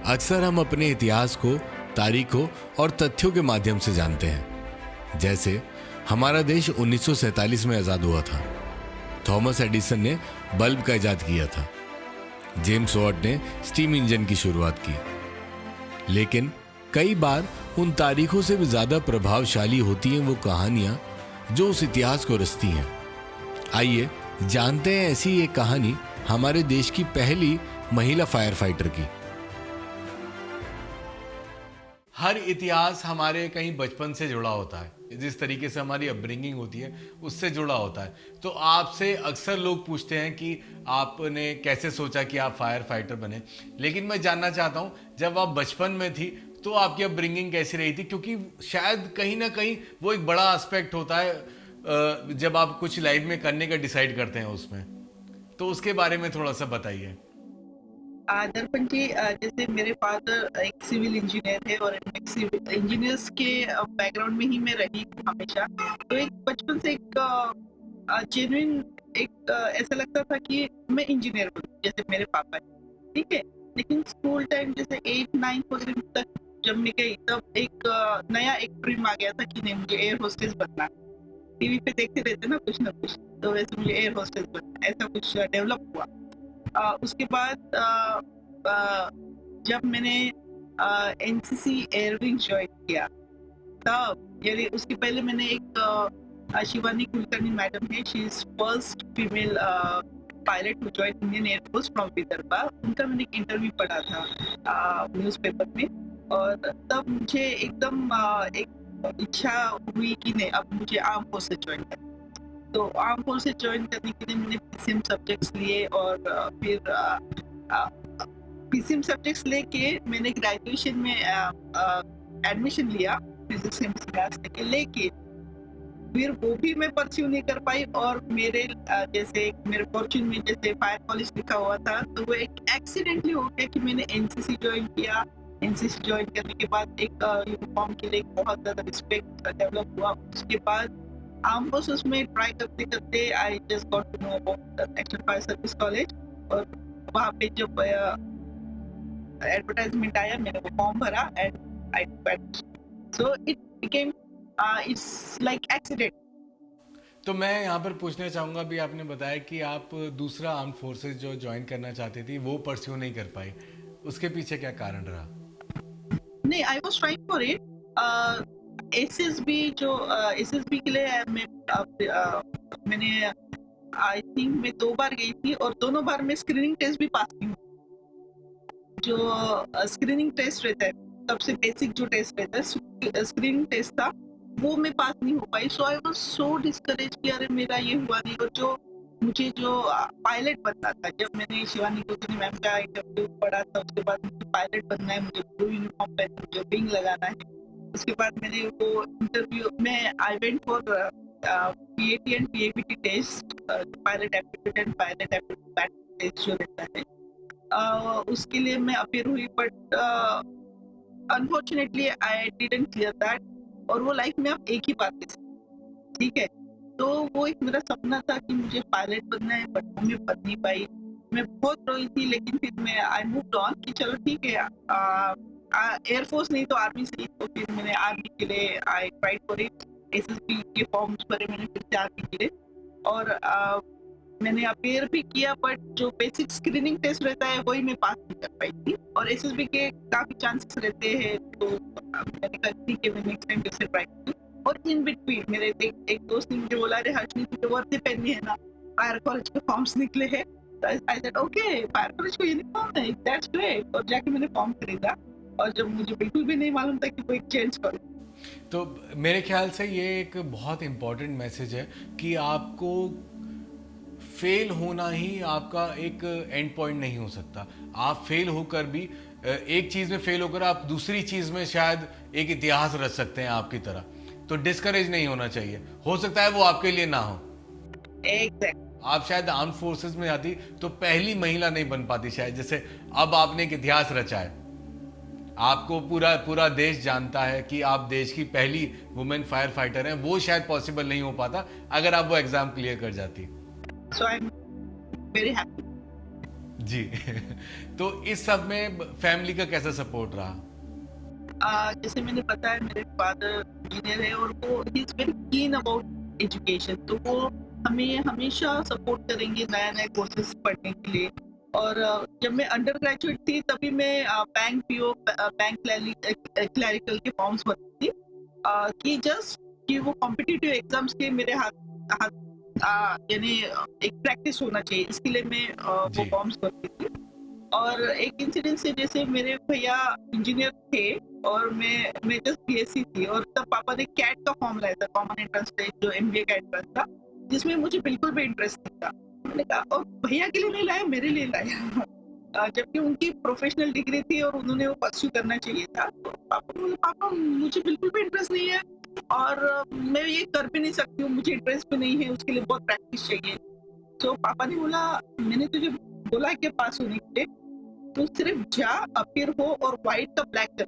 अक्सर हम अपने इतिहास को तारीखों और तथ्यों के माध्यम से जानते हैं। जैसे हमारा देश 1947 में आज़ाद हुआ था। थॉमस एडिसन ने बल्ब का इजाद किया था। जेम्स वॉट ने स्टीम इंजन की शुरुआत की। लेकिन कई बार उन तारीखों से भी ज़्यादा प्रभावशाली होती हैं वो कहानियां जो उस इतिहास को रचती हैं। आइए जानते हैं ऐसी एक कहानी हमारे देश की पहली महिला फायर फाइटर की। हर इतिहास हमारे कहीं बचपन से जुड़ा होता है। जिस तरीके से हमारी अपब्रिंगिंग होती है उससे जुड़ा होता है। तो आपसे अक्सर लोग पूछते हैं कि आपने कैसे सोचा कि आप फायर फाइटर बने। लेकिन मैं जानना चाहता हूं, जब आप बचपन में थी तो आपकी अपब्रिंगिंग कैसी रही थी? क्योंकि शायद कहीं ना कहीं वो एक बड़ा एस्पेक्ट होता है जब आप कुछ लाइफ में करने का डिसाइड करते हैं उसमें। तो उसके बारे में थोड़ा सा बताइए। दर्पण जी, जैसे मेरे फादर एक सिविल इंजीनियर है और एक सिविल इंजीनियर्स के बैकग्राउंड में ही मैं रही हूँ हमेशा। तो एक बचपन से एक जेन्युइन एक ऐसा लगता था कि मैं इंजीनियर बनूं जैसे मेरे पापा है, ठीक है। लेकिन स्कूल टाइम जैसे 8-9 वगैरह तक जब मैं गई तब एक नया एक ड्रीम आ गया था कि नहीं, मुझे एयर होस्टेस बनना है। टीवी पे देखते रहते ना कुछ ना कुछ, तो वैसे मुझे एयर होस्टेस बनना है, ऐसा कुछ डेवलप हुआ। उसके बाद जब मैंने एनसीसी एयरविंग ज्वाइन किया तब, यानी उसके पहले मैंने एक शिवानी कुलकर्णी मैडम है, she is first female pilot who join Indian air force from Vidarbha. उनका मैंने एक इंटरव्यू पढ़ा था न्यूज़पेपर में, और तब मुझे एकदम एक इच्छा हुई कि नहीं, अब मुझे आर्म फोर्सेस ज्वाइन करना। तो आर्म फोर्सेस ज्वाइन करने के लिए मैंने पीसीएम सब्जेक्ट्स लिए, और फिर पीसीएम सब्जेक्ट्स लेके मैंने ग्रेजुएशन में एडमिशन लिया फिजिक्स केमिस्ट्री मैथ्स लेके। फिर वो भी मैं परस्यू नहीं कर पाई, और मेरे जैसे मेरे फॉर्च्यून में जैसे फायर कॉलेज लिखा हुआ था, तो वो एक एक्सीडेंटली हो गया कि मैंने एनसीसी ज्वाइन किया। एनसीसी ज्वाइन करने के बाद एक यूनिफॉर्म के लिए बहुत ज़्यादा रिस्पेक्ट डेवलप हुआ। उसके बाद आर्म फोर्सेस में ट्राई करते करते I just got to know about national fire service college, और वहाँ पे जब एडवर्टाइजमेंट आया मैंने वो फॉर्म भरा and I so it became it's like accident. तो मैं यहाँ पर पूछना चाहूँगा, भी आपने बताया कि आप दूसरा आर्म फोर्सेस जो ज्वाइन करना चाहती थी वो परस्यू नहीं कर पाई, उसके पीछे क्या कारण रहा? नहीं, I was trying for it. SSB जो एसएसबी के लिए मैंने आई थिंक मैं 2 बार गई थी, और दोनों बार मैं स्क्रीनिंग टेस्ट भी पास की हूँ। जो स्क्रीनिंग टेस्ट रहता है, सबसे बेसिक जो टेस्ट रहता है स्क्रीनिंग टेस्ट था, वो मैं पास नहीं हो पाई। सो आई वाज सो डिस्करेज कि अरे मेरा ये हुआ नहीं। और जो मुझे जो पायलट बनना था, जब मैंने शिवानी कुलकर्णी मैम का इंटरव्यू पढ़ा था, उसके बाद मुझे पायलट बनना है, मुझे ब्लू यूनिफॉर्म पहनना है, मुझे विंग लगाना है। उसके बाद मैंने वो इंटरव्यू में I went for PAT and PAPT test, pilot aptitude and pilot aptitude test जो रहता है, उसके लिए मैं अपेयर हुई, but unfortunately I didn't clear that. और वो लाइफ में आप एक ही बार दे सकते, ठीक है। तो वो एक मेरा सपना था कि मुझे पायलट बनना है, बट वो मैं बन नहीं पाई। मैं बहुत रोई थी, लेकिन फिर मैं आई मूव्ड ऑन कि चलो ठीक है, एयरफोर्स नहीं तो आर्मी से ही। तो फिर मैंने आर्मी के लिए I tried for it, SSB के फॉर्म्स भरे मैंने फिर से आर्मी के लिए, और मैंने अपेयर भी किया, बट जो बेसिक स्क्रीनिंग टेस्ट रहता है वही मैं पास नहीं कर पाई थी। और एसएसबी के काफी चांसेस रहते हैं, तो मैंने कहा ठीक है, मैं नेक्स्ट टाइम फिर से ट्राई करूँ। और इन बिटवीन मेरे एक दोस्त ने मुझे बोला, अरे हर्षनी तुझे वर्दी पहननी है ना, फायर कॉलेज के फॉर्म्स निकले हैं। तो I said okay, fire college को यूनिफॉर्म है, दैट्स ग्रेट। और जाके मैंने फॉर्म खरीदा, और जब मुझे बिल्कुल भी नहीं मालूम था कि वो एक चेंज करूँ। तो मेरे ख्याल से ये एक बहुत इम्पॉर्टेंट मैसेज है कि आपको फेल होना ही आपका एक एंड पॉइंट नहीं हो सकता। आप फेल होकर भी एक चीज़ में फेल होकर आप दूसरी चीज़ में शायद एक इतिहास रच सकते हैं आपकी तरह। तो डिस्करेज नहीं होना चाहिए। हो सकता है वो आपके लिए ना हो। एग्जैक्ट। आप शायद आर्म फोर्सेस में आती तो पहली महिला नहीं बन पाती शायद, जैसे अब आपने एक इतिहास रचा है। आपको पूरा पूरा देश जानता है कि आप देश की पहली वुमेन फायर फाइटर हैं। वो शायद पॉसिबल नहीं हो पाता अगर आप वो एग्जाम क्लियर कर जाती। सो आई एम वेरी हैप्पी। जी। तो इस सब में फैमिली का कैसा सपोर्ट रहा? जैसे मैंने बताया मेरे फादर इंजीनियर है और वो he is very keen about education, तो वो हमें हमेशा सपोर्ट करेंगे नया नया कोर्सेज पढ़ने के लिए। और जब मैं अंडर ग्रेजुएट थी तभी मैं बैंक पीओ बैंक क्लरिकल के फॉर्म्स भरती थी, कि जस्ट कि वो कॉम्पिटिटिव एग्जाम्स के मेरे हाथ हाथ यानी एक प्रैक्टिस होना चाहिए, इसके लिए मैं वो जी। फॉर्म्स भरती थी। और एक इंसिडेंट से, जैसे मेरे भैया इंजीनियर थे और मैं जस्ट बीएससी थी, और तब पापा ने कैट का फॉर्म लाया था, कॉमन एंट्रेंस टेस्ट, जो एमबीए का एंट्रेंस था, जिसमें मुझे बिल्कुल भी इंटरेस्ट नहीं था। मैंने कहा, और भैया के लिए नहीं लाया, मेरे लिए लाया। जबकि उनकी प्रोफेशनल डिग्री थी और उन्होंने वो परस्यू करना चाहिए था। तो पापा ने बोला, पापा मुझे बिल्कुल भी इंटरेस्ट नहीं है और मैं ये कर भी नहीं सकती हूँ, मुझे इंटरेस्ट भी नहीं है, उसके लिए बहुत प्रैक्टिस चाहिए। तो पापा ने बोला, मैंने तुझे बोला कि पास होने के लिए, तो सिर्फ जा, अपीयर हो और व्हाइट का ब्लैक कर।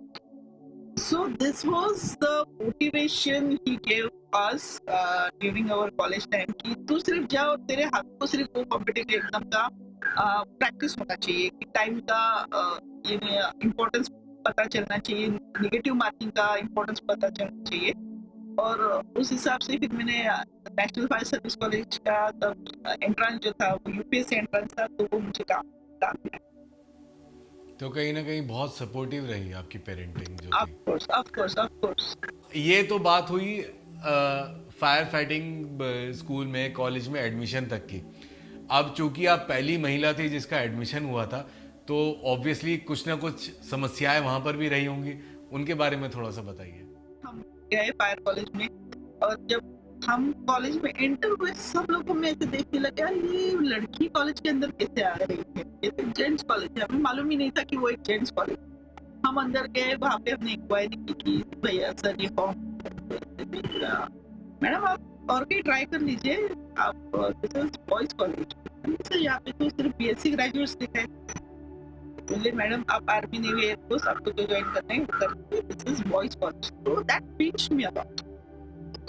So this was the motivation he gave us during our college time, कि तू सिर्फ जा और तेरे हाथ को सिर्फ वो कॉम्पिटिटिव एग्जाम का प्रैक्टिस होना चाहिए, कि टाइम का ये इम्पोर्टेंस पता चलना चाहिए, नेगेटिव मार्किंग का इम्पोर्टेंस पता चलना चाहिए। और उस हिसाब से फिर मैंने नेशनल फायर सर्विस कॉलेज का तब एंट्रेंस जो था वो यूपीएससी एंट्रेंस था, तो वो मुझे काम काम मिला। तो कहीं ना कहीं बहुत सपोर्टिव रही आपकी पेरेंटिंग जो ऑफ थी। Course, of course, of course. ये तो बात हुई फायर फाइटिंग स्कूल में, कॉलेज में एडमिशन तक की। अब चूंकि आप पहली महिला थी जिसका एडमिशन हुआ था, तो ऑब्वियसली कुछ ना कुछ समस्याएं वहां पर भी रही होंगी, उनके बारे में थोड़ा सा बताइए। हम गए फायर कॉलेज में, और जब हम कॉलेज में एंटर हुए, सब लोग हमें ऐसे देखने लगे, यार ये लड़की कॉलेज के अंदर कैसे आ रही है, ये तो जेंट्स कॉलेज है, हमें मालूम ही नहीं था कि वो एक जेंट्स कॉलेज। हम अंदर गए, वहाँ पे हमने इंक्वायरी की कि भैया सर ये फॉर्म, मैडम आप और कहीं ट्राई कर लीजिए, आप बॉयज कॉलेज सर, यहाँ पे तो सिर्फ बीएससी ग्रेजुएट्स लिखा है। बोले, मैडम आप आर्मी नेवी एयरफोर्स, आपको जो ज्वाइन करना है वो कर, दिस इज बॉयज कॉलेज। तो दैट पिंच्ड मी अबाउट।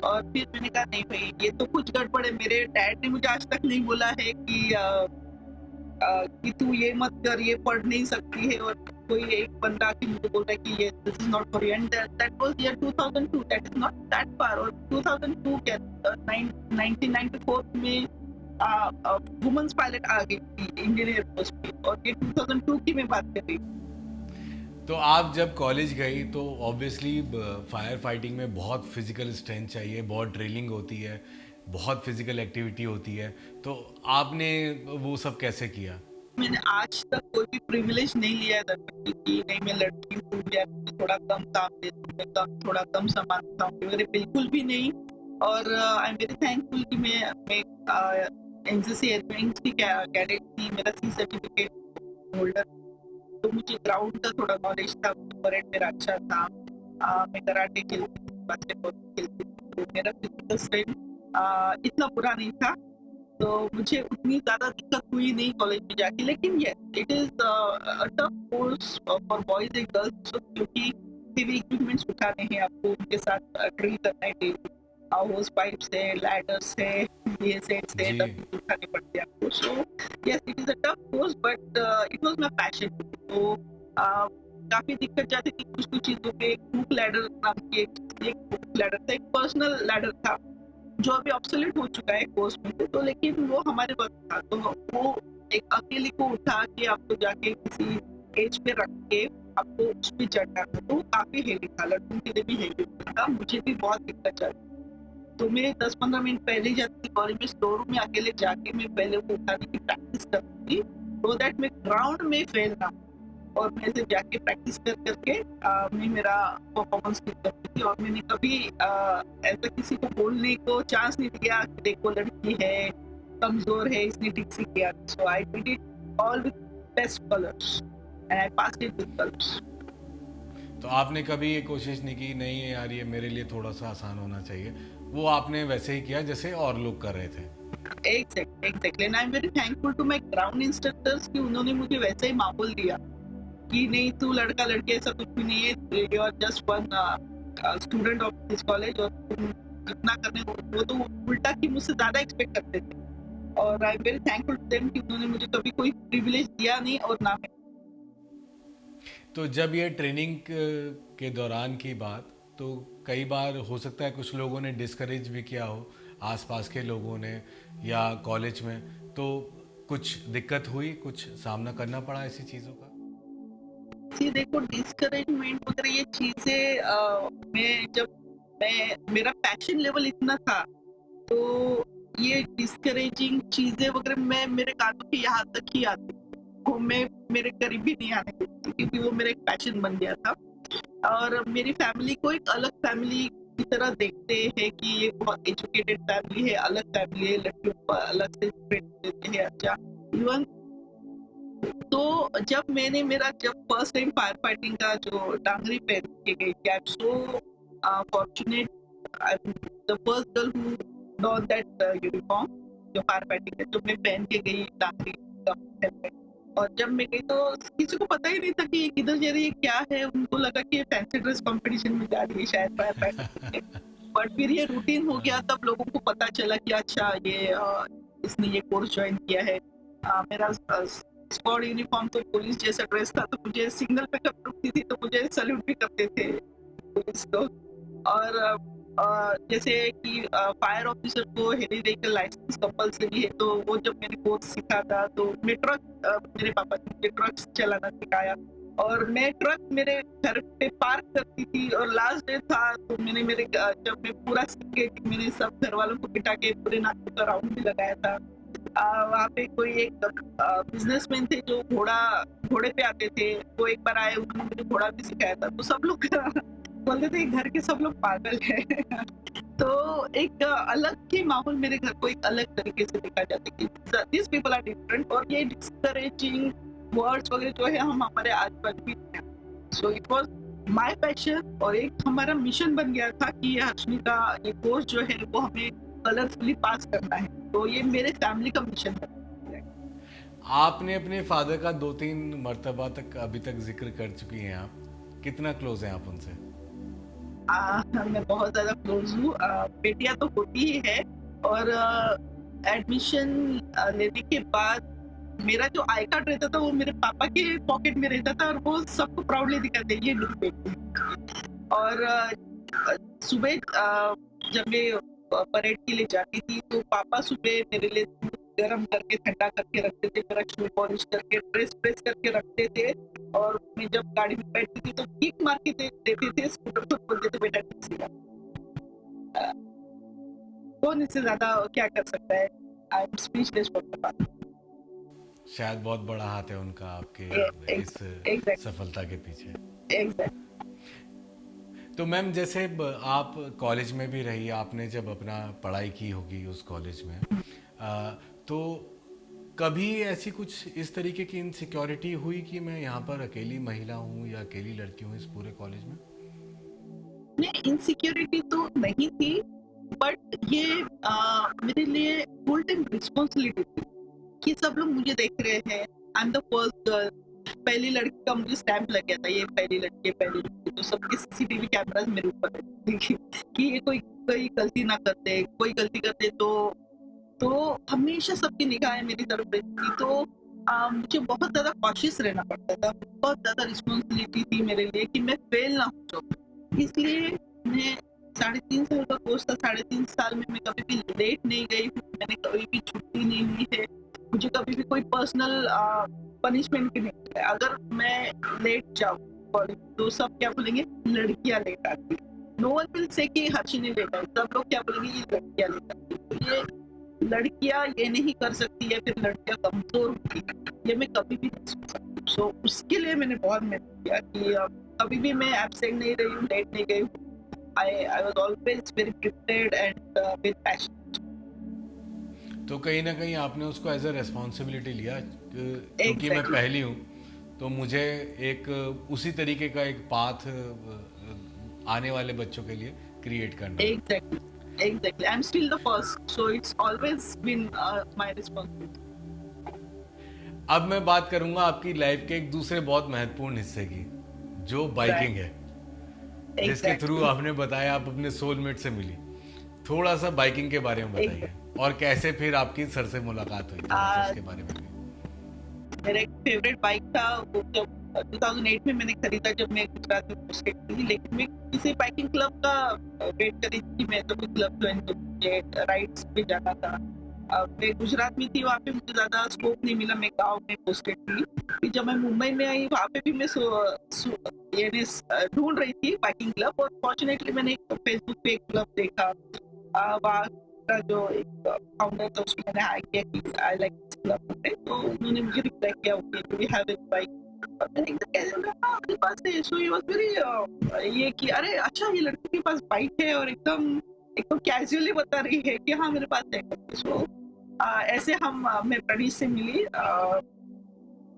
और फिर मैंने कहा, नहीं भाई ये तो कुछ गड़बड़ है। मेरे डैड ने मुझे आज तक नहीं बोला है कि तू ये मत कर, ये पढ़ नहीं सकती है, और कोई एक बंदा कि मुझे बोल रहा है कि ये this is not for you, and that was year 2002, that is not that far. और 2002 क्या 1994 में वुमेन्स पायलट आ गई थी इंडियन एयरफोर्स की, और ये 2002 की मैं बात कर रही हूँ। तो आप जब कॉलेज गई तो ऑब्वियसली फायर फाइटिंग में बहुत फिजिकल स्ट्रेंथ चाहिए, बहुत ड्रिलिंग होती है, बहुत फिजिकल एक्टिविटी होती है, तो आपने वो सब कैसे किया? मैंने आज तक कोई भी प्रिविलेज नहीं लिया है दरअसल, कि नहीं मैं लड़की हूँ या मुझे थोड़ा कम काम देती हूँ, मैं थोड़ा कम संभालता हूँ, मेरे बिल्कुल भी नहीं। और आई एम वेरी थैंकफुल कि मैं एनसीसी एयरविंग्स की कैडेट थी, मेरा सी सर्टिफिकेट होल्डर, तो मुझे ग्राउंड का थोड़ा नॉलेज था, परेड मेरा अच्छा था। मैं कराटे खेलती थी, बास्केटबॉल खेलती थी, तो मेरा फिजिकल स्ट्रेंथ इतना बुरा नहीं था, तो मुझे उतनी ज़्यादा दिक्कत हुई नहीं कॉलेज में जाके। लेकिन yes, it is a tough course for boys and girls, क्योंकि हेवी इक्विपमेंट्स उठाने हैं आपको, उनके साथ ड्रिल करना है डेली, होस पाइप्स है, लैडर्स है, ये सेट्स है, जी। तब उठाने पड़ते हैं आपको। So yes, it is a tough course, but it was my passion. तो काफ़ी दिक्कत जाती थी कुछ-कुछ चीज़ों पे। हुक लैडर नाम की एक हुक लैडर था, एक पर्सनल लैडर था, जो अभी ऑब्सोलीट हो चुका है कोर्स में से, तो लेकिन वो हमारे वक्त था, तो वो एक अकेले को उठा के आपको जाके किसी एज पे रख के आपको उस पे चढ़ना था, तो काफी हेवी था, लड़कों के लिए भी हेवी था, मुझे भी बहुत दिक्कत जाती। तो मैं 10-15 मिनट पहले ही जाती थी कॉलेज में, स्टोर रूम में अकेले जाके मैं पहले वो उठाने की प्रैक्टिस करती थी, सो दैट मैं ग्राउंड में फेल ना हूं। और मैं ऐसे जाके प्रैक्टिस कर करके मैं मेरा परफॉर्मेंस ठीक करती थी। और मैंने कभी ऐसा किसी को बोलने को चांस नहीं दिया कि देखो लड़की है, कमजोर है, इसने ठीक से किया। So I did it all with best colours and I passed it with colours. तो आपने कभी ये कोशिश नहीं की, नहीं यार ये मेरे लिए थोड़ा सा आसान होना चाहिए, वो आपने वैसे ही किया जैसे और लोग कर रहे थे? Exactly, and I am very thankful to my ground instructors कि उन्होंने मुझे वैसे ही माहौल दिया कि नहीं, तू लड़का लड़की ऐसा कुछ भी नहीं है, you are just one student of this college, और तुम जितना करने वो तो उल्टा कि मुझसे ज्यादा एक्सपेक्ट करते थे और I am very thankful to them कि उन्होंने मुझे कभी कोई प्रिविलेज दिया नहीं और ना मैं। तो जब ये ट्रेनिंग के दौरान की बात, तो कई बार हो सकता है कुछ लोगों ने डिस्करेज भी किया हो, आसपास के लोगों ने या कॉलेज में, तो कुछ दिक्कत हुई, कुछ सामना करना पड़ा ऐसी चीज़ों का? सी देखो, डिस्करेजमेंट वगैरह ये चीजें मैं मेरा पैशन लेवल इतना था, तो ये डिस्करेजिंग चीजें वगैरह मैं मेरे कानों के यहाँ तक ही आती, वो मैं मेरे करीब भी नहीं आने देती, क्योंकि वो मेरा एक पैशन बन गया था। और मेरी फैमिली को एक अलग फैमिली की तरह देखते हैं कि ये बहुत एजुकेटेड फैमिली है, अलग फैमिली है, लड़कियों को अलग से ट्रीट देते हैं। अच्छा, इवन तो जब फर्स्ट टाइम फायर फाइटिंग का जो डांगरी पहन के गई थी, I am so fortunate, I am the first girl who don that uniform, जो फायर फाइटिंग है, जो मैं पहन के गई डांगरी का हेलमेट। और जब मैं गई तो किसी को पता ही नहीं था कि ये किधर जा रही है, क्या है। उनको लगा कि ये फैंसी ड्रेस कंपटीशन में जा रही है शायद फायर फाइटिंग। बट फिर ये रूटीन हो गया, तब लोगों को पता चला कि अच्छा इसने ये कोर्स ज्वाइन किया है। मेरा स्क्वाड यूनिफॉर्म तो पुलिस जैसा ड्रेस था, तो मुझे सिग्नल पे जब रुकती थी तो मुझे सैल्यूट भी करते थे पुलिस लोग। और जैसे कि फायर ऑफिसर को हेवी व्हीकल लाइसेंस कंपलसरी है, तो वो जब मैंने कोर्स सीखा था तो मेरे पापा ने मुझे ट्रक चलाना सिखाया, और मैं ट्रक मेरे घर पे पार्क करती थी। और लास्ट डे था तो जब मैं पूरा सीख गई थी, मैंने सब घर वालों को बिठा के पूरे नाश्ते का राउंड भी लगाया था। वहाँ पे कोई एक बिजनेसमैन थे जो घोड़े पे आते थे, वो एक बार आए, उन्होंने मुझे घोड़ा भी सिखाया था। तो सब लोग बोलते थे घर के सब लोग पागल हैं। तो एक अलग ही माहौल मेरे घर को एक अलग तरीके से देखा जाता है कि दिस पीपल आर डिफरेंट। और ये डिस्करेजिंग वर्ड्स वगैरह जो है हम हमारे आसपास भी हैं। So it was my passion, और एक हमारा मिशन बन गया था कि ये हर्षनी का ये कोर्स जो है वो हमें कलरफुली पास करना है। तो ये मेरे फैमिली का मिशन है। आपने अपने फादर का 2-3 मर्तबा तक अभी तक जिक्र कर चुकी हैं आप, कितना क्लोज हैं आप उनसे? मैं बहुत ज्यादा क्लोज हूँ। बेटियां तो होती ही है, और एडमिशन लेने के बाद मेरा जो आई कार्ड रहता था वो मेरे पापा के पॉकेट में रहता था, और वो सबको प्राउडली दिखाते ये मेरी बेटी है। और सुबह जब मैं परेड के लिए जाती थी तो पापा सुबह मेरे लिए दूध गर्म करके ठंडा करके रखते थे, मेरा शू पॉलिश करके ड्रेस प्रेस करके रखते थे। और मैं जब गाड़ी में बैठती थी तो किक मार के देते थे, स्कूटर को बोलते थे बेटा ठीक से जा। कौन इससे ज्यादा क्या कर सकता है। I am speechless for the father. शायद बहुत बड़ा हाथ है उनका आपके इस एग्जैक्टली सफलता के पीछे। एग्जैक्टली। तो मैम, जैसे आप कॉलेज में भी रही, आपने जब अपना पढ़ाई की होगी उस कॉलेज में, तो कभी ऐसी कुछ इस तरीके की इनसिक्योरिटी हुई कि मैं यहाँ पर अकेली महिला हूँ या अकेली लड़की हूँ इस पूरे कॉलेज में? नहीं, इनसिक्योरिटी तो नहीं थी, बट ये मेरे लिए फुल टाइम रिस्पॉन्सिबिलिटी थी कि सब लोग मुझे देख रहे हैं। आई एम द फर्स्ट गर्ल, पहली लड़की का मुझे स्टैंप लग गया था, ये पहली लड़की है, पहली लड़की। तो सबके सीसीटीवी कैमरास मेरे ऊपर है कि ये कोई गलती ना करते, कोई गलती करते तो हमेशा सबकी निगाहें मेरी तरफ रहती थी। तो मुझे बहुत ज्यादा कॉशियस रहना पड़ता था, बहुत ज्यादा रिस्पॉन्सिबिलिटी थी मेरे लिए कि मैं फेल ना हो जाऊँ। इसलिए मैं 3.5 साल का कोर्स था, 3.5 साल में मैं कभी भी लेट नहीं गई हूँ, मैंने कभी भी छुट्टी नहीं ली है, मुझे कभी भी कोई पर्सनल पनिशमेंट भी नहीं मिला। अगर मैं लेट जाऊँ कॉलेज तो सब क्या बोलेंगे, लड़कियां लेट आती। नो वन विल से कि हर्षिनी लेट आई, सब लोग क्या बोलेंगे, ये लड़कियां लेट आती। तो ये लड़कियां ये नहीं कर सकती है, फिर लड़कियां कमजोर होती है, ये मैं कभी भी नहीं सोच सकती। सो उसके लिए मैंने बहुत मेहनत किया कि कभी भी मैं एब्सेंट नहीं रही हूँ, लेट नहीं गई हूँ। I was always very prepared and with passion. तो कहीं ना कहीं आपने उसको एज ए रेस्पॉन्सिबिलिटी लिया, क्योंकि मैं पहली हूँ तो मुझे एक उसी तरीके का एक पाथ आने वाले बच्चों के लिए क्रिएट करना। Exactly. I'm still the first, so it's always been my responsibility. अब मैं बात करूंगा आपकी लाइफ के एक दूसरे बहुत महत्वपूर्ण हिस्से की, जो बाइकिंग है, जिसके थ्रू आपने बताया आप अपने सोलमेट से मिली। थोड़ा सा बाइकिंग के बारे में बताइए, और कैसे फिर आपकी सर से मुलाकात हुई, थोड़ा सा उसके बारे में भी। मेरा एक फेवरेट बाइक था, वो जब 2008 में मैंने खरीदा जब मैं गुजरात में पोस्टेड थी, लेकिन मैं किसी बाइकिंग क्लब का वेट कर रही थी कि मैं तो कोई क्लब ज्वाइन करूँ, मुझे राइड्स पे जाना था। मैं गुजरात में थी, वहाँ पे मुझे ज़्यादा स्कोप नहीं मिला, मैं गाँव में पोस्टेड थी। फिर जब मैं मुंबई में आई, वहाँ पे भी मैं यानी ढूंढ रही थी बाइकिंग क्लब, और फॉर्चुनेटली मैंने एक फेसबुक पे एक क्लब देखा। वहाँ का जो एक फाउंडर था, उसको मैंने हाई किया कि आई लाइक दिस क्लब, तो उन्होंने मुझे रिप्लाई किया, okay do you have a bike. और मैंने एकदम कैसे बोला, हाँ मेरे पास है। सो ही वाज वेरी ये कि अरे अच्छा, ये लड़के के पास बाइक है, और एकदम एकदम कैजुअली बता रही है कि हाँ मेरे पास है। सो ऐसे मैं प्रणीश से मिली,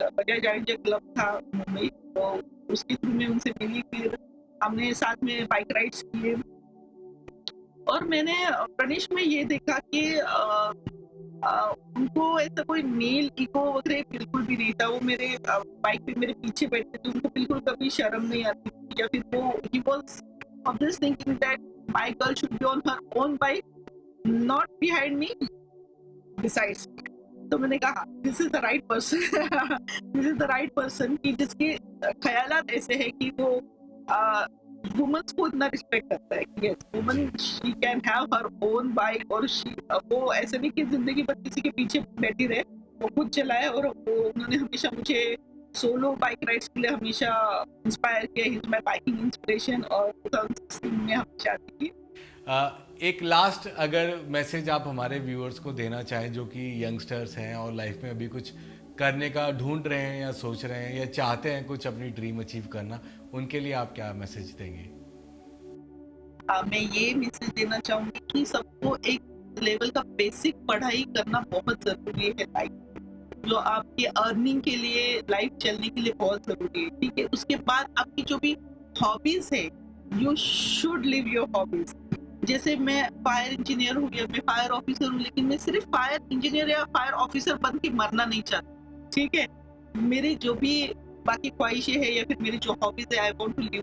बजाज एडवेंचर क्लब था मुंबई, तो उसके थ्रू में उनसे मिली। फिर हमने साथ में बाइक राइड्स किए, और मैंने प्रणीश में ये देखा कि उनको ऐसा कोई मेल ईगो वगैरह बिल्कुल भी नहीं था। वो मेरे बाइक पे मेरे पीछे बैठते थे, उनको बिल्कुल कभी शर्म नहीं आती थी, या फिर वो he was of this thinking that my girl should be on her own bike, not behind me, besides. तो मैंने कहा this is the right person, this is the right person कि जिसके ख्यालात ऐसे है कि वो वुमेन्स को इतना रिस्पेक्ट करता है कि yes woman she can have her own bike, और वो ऐसे नहीं कि जिंदगी भर किसी के पीछे बैठी रहे, वो खुद चलाए। और वो उन्होंने हमेशा मुझे सोलो बाइक राइड्स के लिए हमेशा इंस्पायर किया, he is my biking inspiration. और 2016 में हम शादी की। एक लास्ट अगर मैसेज आप हमारे व्यूअर्स को देना चाहें जो कि यंगस्टर्स हैं और लाइफ में अभी कुछ करने का ढूंढ रहे हैं, या सोच रहे हैं, या चाहते हैं कुछ अपनी ड्रीम अचीव करना, उनके लिए आप क्या मैसेज देंगे? मैं ये मैसेज देना चाहूंगी कि सबको एक लेवल का बेसिक पढ़ाई करना बहुत जरूरी है लाइफ, जो आपके अर्निंग के लिए, लाइफ चलने के लिए बहुत जरूरी है, ठीक है। उसके बाद आपकी जो भी हॉबीज है, you should live your hobbies. जैसे मैं फायर इंजीनियर हूँ या मैं फायर ऑफिसर हूँ, लेकिन मैं सिर्फ फायर इंजीनियर या फायर ऑफिसर बन के मरना नहीं चाहती, ठीक है। मेरी जो भी बाकी ख्वाहिशें हैं या फिर मेरी जो हॉबीज है, I want to live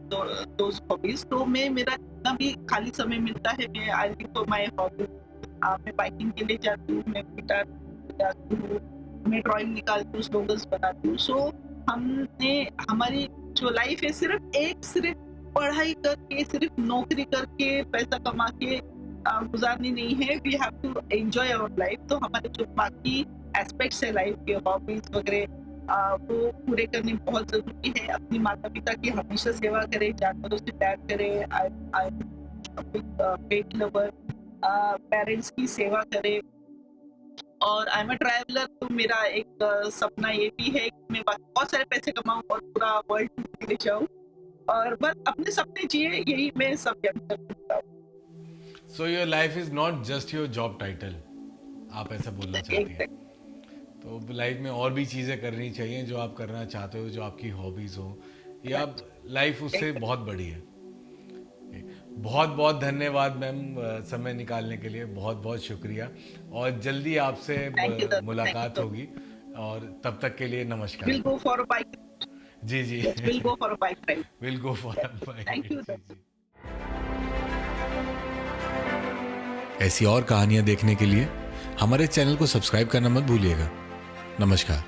those hobbies. तो मेरा जितना भी खाली समय मिलता है, मैं I live for my hobbies. मैं बाइकिंग के लिए जाती हूँ, मैं गिटार जाती हूँ, मैं ड्राइंग निकालती हूँ, स्लोगन्स बनाती हूँ। सो हमने हमारी जो लाइफ है सिर्फ पढ़ाई करके, सिर्फ नौकरी करके, पैसा कमा के गुजारनी नहीं है। We have to enjoy our life. तो हमारे जो बाकी एस्पेक्ट्स है लाइफ के, हॉबीज वगैरह, वो पूरे करने बहुत जरूरी है। अपनी माता पिता की हमेशा सेवा करें, जानवरों से प्यार करें, पेट लवर, पेरेंट्स की सेवा करें। और आई एम अ ट्रैवलर, तो मेरा एक सपना ये भी है कि मैं बहुत सारे पैसे कमाऊं और पूरा वर्ल्ड ले जाऊं, और बस अपने सपने जिए, यही मैं सब कहता हूँ। So your life is not just your job title, आप ऐसा बोलना चाहती हैं? तो लाइफ में और भी चीज़ें करनी चाहिए जो आप करना चाहते हो, जो आपकी हॉबीज हो, या लाइफ उससे बहुत बड़ी है। बहुत बहुत धन्यवाद मैम, समय निकालने के लिए बहुत बहुत शुक्रिया, और जल्दी आपसे मुलाकात होगी, और तब तक के लिए नमस्कार। We'll go for a bike. Ji ji, we'll go for a bike ride. We'll go for a bike. Thank you. ऐसी और कहानियां देखने के लिए हमारे चैनल को सब्सक्राइब करना मत भूलिएगा। नमस्कार।